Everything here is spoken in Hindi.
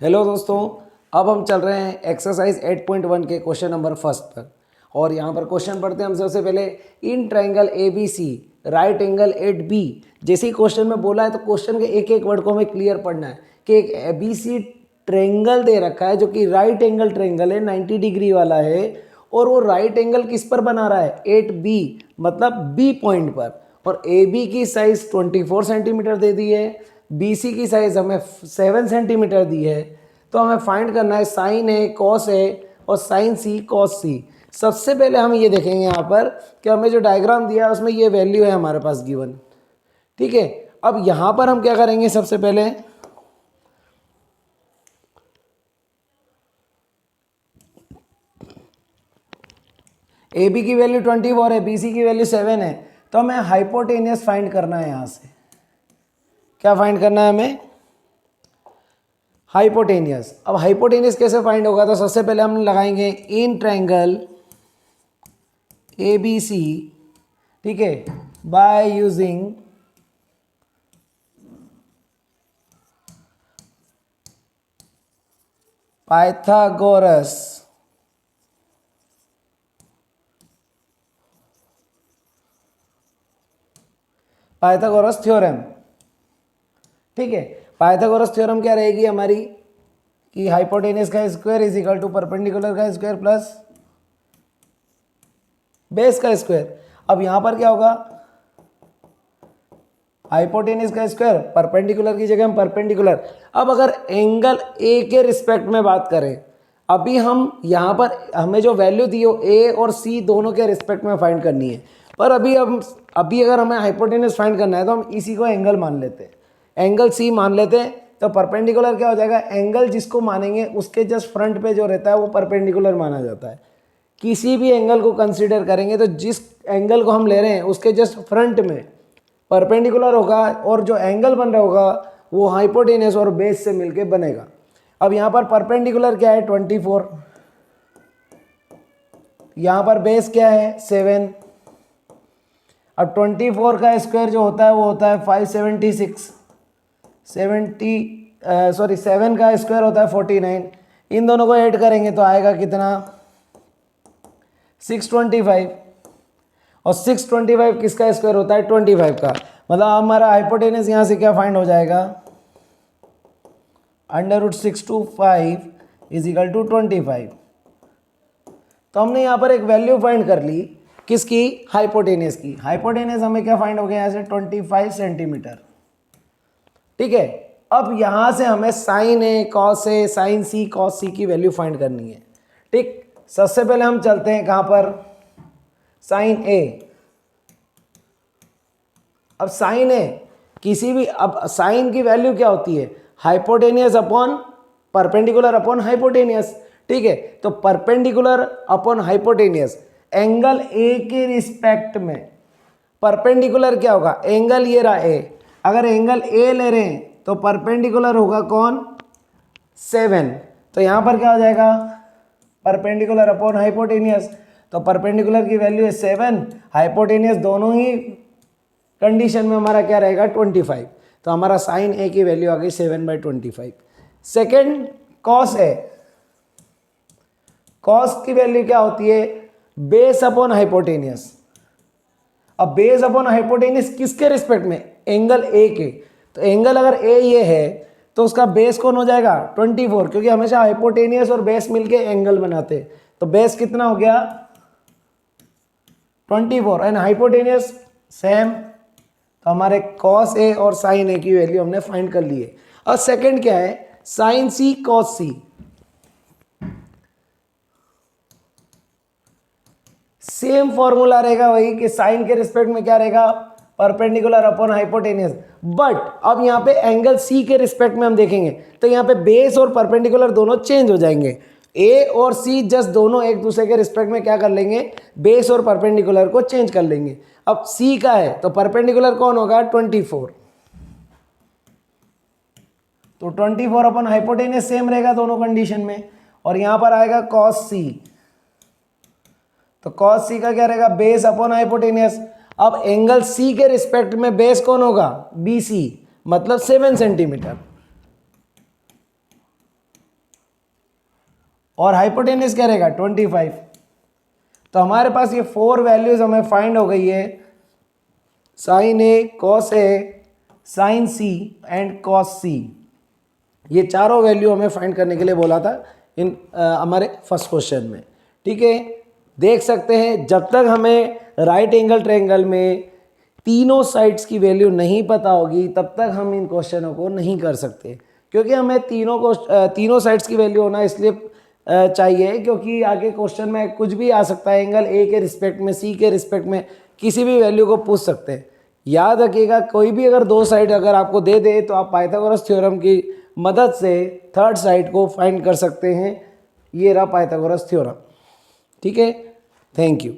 हेलो दोस्तों, अब हम चल रहे हैं एक्सरसाइज 8.1 के क्वेश्चन नंबर फर्स्ट पर। और यहाँ पर क्वेश्चन पढ़ते हैं हम सबसे पहले। In triangle A B C right angle at B. जैसे ही क्वेश्चन में बोला है तो क्वेश्चन के एक एक वर्ड को हमें क्लियर पढ़ना है कि एक ए बी सी ट्रायंगल दे रखा है जो कि राइट एंगल ट्रायंगल है, 90 डिग्री वाला है। और वो राइट एंगल किस पर बना रहा है? एट बी, मतलब बी पॉइंट पर। और ए बी की साइज 24 सेंटीमीटर दे दी है, बी सी की साइज हमें 7 सेंटीमीटर दी है। तो हमें फाइंड करना है साइन ए कॉस ए और साइन सी कॉस सी। सबसे पहले हम ये देखेंगे यहाँ पर कि हमें जो डायग्राम दिया है उसमें ये वैल्यू है हमारे पास गिवन। ठीक है, अब यहाँ पर हम क्या करेंगे? सबसे पहले ए बी की वैल्यू 24 है, बी सी की वैल्यू 7 है, तो हमें हाइपोटेनियस फाइंड करना है। यहाँ से क्या फाइंड करना है हमें? हाइपोटेनियस। अब हाइपोटेनियस कैसे फाइंड होगा? तो सबसे पहले हम लगाएंगे इन ट्रायंगल ए बी सी, ठीक है, बाय यूजिंग पाइथागोरस थ्योरम। ठीक है, पाइथागोरस थ्योरम क्या रहेगी हमारी कि हाइपोटेनियस का square is equal to perpendicular का स्क्वायर प्लस बेस का स्क्वायर। अब यहां पर क्या होगा? हाइपोटेनियस का स्क्वायर, परपेंडिकुलर की जगह हम परपेंडिकुलर। अब अगर एंगल ए के रिस्पेक्ट में बात करें, अभी हम यहाँ पर हमें जो वैल्यू दी हो ए और सी दोनों के रिस्पेक्ट में फाइंड करनी है। पर अभी अगर हमें हाइपोटेनियस फाइंड करना है तो हम इसी को एंगल मान लेते हैं, एंगल सी मान लेते हैं। तो परपेंडिकुलर क्या हो जाएगा? एंगल जिसको मानेंगे उसके जस्ट फ्रंट पे जो रहता है वो परपेंडिकुलर माना जाता है। किसी भी एंगल को कंसीडर करेंगे तो जिस एंगल को हम ले रहे हैं उसके जस्ट फ्रंट में परपेंडिकुलर होगा और जो एंगल बन रहा होगा वो हाइपोटेनियस और बेस से मिलके बनेगा। अब यहाँ पर परपेंडिकुलर क्या है? 24, यहाँ पर बेस क्या है? 7। अब 24 का स्क्वायर जो होता है वो होता है 576, 7 का स्क्वायर होता है 49। इन दोनों को ऐड करेंगे तो आएगा कितना? 625। और 625 किसका स्क्वायर होता है? 25 का। मतलब हमारा हाइपोटेनस यहाँ से क्या फाइंड हो जाएगा? √625 इज इक्वल टू 25। तो हमने यहाँ पर एक वैल्यू फाइंड कर ली, किसकी? हाइपोटेनस की। हाइपोटेनस हमें क्या फाइंड हो गया यहाँ से? 25 सेंटीमीटर। ठीक है, अब यहाँ से हमें sign A cos A sine C cos सी की वैल्यू फाइंड करनी है। ठीक, सबसे पहले हम चलते हैं कहाँ पर? साइन ए। अब साइन ए किसी भी, अब साइन की वैल्यू क्या होती है? Hypotenuse upon perpendicular upon hypotenuse. ठीक है, तो perpendicular upon hypotenuse, angle A के रिस्पेक्ट में परपेंडिकुलर क्या होगा? एंगल ये रहा ए। अगर एंगल ए ले रहे हैं तो परपेंडिकुलर होगा कौन? 7। तो यहां पर क्या हो जाएगा? Perpendicular upon hypotenuse. तो परपेंडिकुलर की वैल्यू है 7, हाइपोटेनियस दोनों ही कंडीशन में हमारा क्या रहेगा? 25। तो हमारा साइन ए की वैल्यू आ गई 7/25। Second, cos A. कॉस की वैल्यू क्या होती है? Base upon hypotenuse. अब बेस अपॉन हाइपोटेनियस किसके रिस्पेक्ट में? एंगल ए के। तो एंगल अगर ए ये है तो उसका बेस कौन हो जाएगा? 24, क्योंकि हमेशा हाइपोटेनियस और बेस मिलके एंगल बनाते। तो बेस कितना हो गया? 24 एंड हाइपोटेनियस सेम। तो हमारे कॉस ए और साइन ए की वैल्यू हमने फाइंड कर ली है। और सेकंड क्या है? साइन सी कॉस सी। सेम फॉर्मूला रहेगा वही कि साइन के रिस्पेक्ट में क्या रहेगा? Perpendicular upon hypotenuse. बट अब यहाँ पे एंगल सी के रिस्पेक्ट में हम देखेंगे तो यहाँ पे बेस और परपेंडिकुलर दोनों चेंज हो जाएंगे। ए और सी जस्ट दोनों एक दूसरे के रिस्पेक्ट में क्या कर लेंगे? बेस और परपेंडिकुलर को चेंज कर लेंगे। अब सी का है तो परपेंडिकुलर कौन होगा? 24। तो 24 अपॉन हाइपोटेनियस सेम रहेगा दोनों कंडीशन में। और यहां पर आएगा कॉस सी। तो कॉस सी का क्या रहेगा? Base upon hypotenuse. अब एंगल सी के रिस्पेक्ट में बेस कौन होगा? बी सी, मतलब 7 सेंटीमीटर। और हाइपोटेनस क्या रहेगा 25। तो हमारे पास ये 4 वैल्यूज हमें फाइंड हो गई है, sine A, cos A, sine C and cos C. ये चारों वैल्यू हमें फाइंड करने के लिए बोला था इन हमारे फर्स्ट क्वेश्चन में। ठीक है, देख सकते हैं जब तक हमें राइट एंगल ट्रायंगल में तीनों साइड्स की वैल्यू नहीं पता होगी तब तक हम इन क्वेश्चनों को नहीं कर सकते, क्योंकि हमें तीनों साइड्स की वैल्यू होना इसलिए चाहिए क्योंकि आगे क्वेश्चन में कुछ भी आ सकता है, एंगल ए के रिस्पेक्ट में, सी के रिस्पेक्ट में किसी भी वैल्यू को पूछ सकते हैं। याद रखिएगा, कोई भी अगर दो साइड अगर आपको दे दे तो आप पाइथागोरस थ्योरम की मदद से थर्ड साइड को फाइंड कर सकते हैं। ये रहा पाइथागोरस थ्योरम। ठीक है, थैंक यू।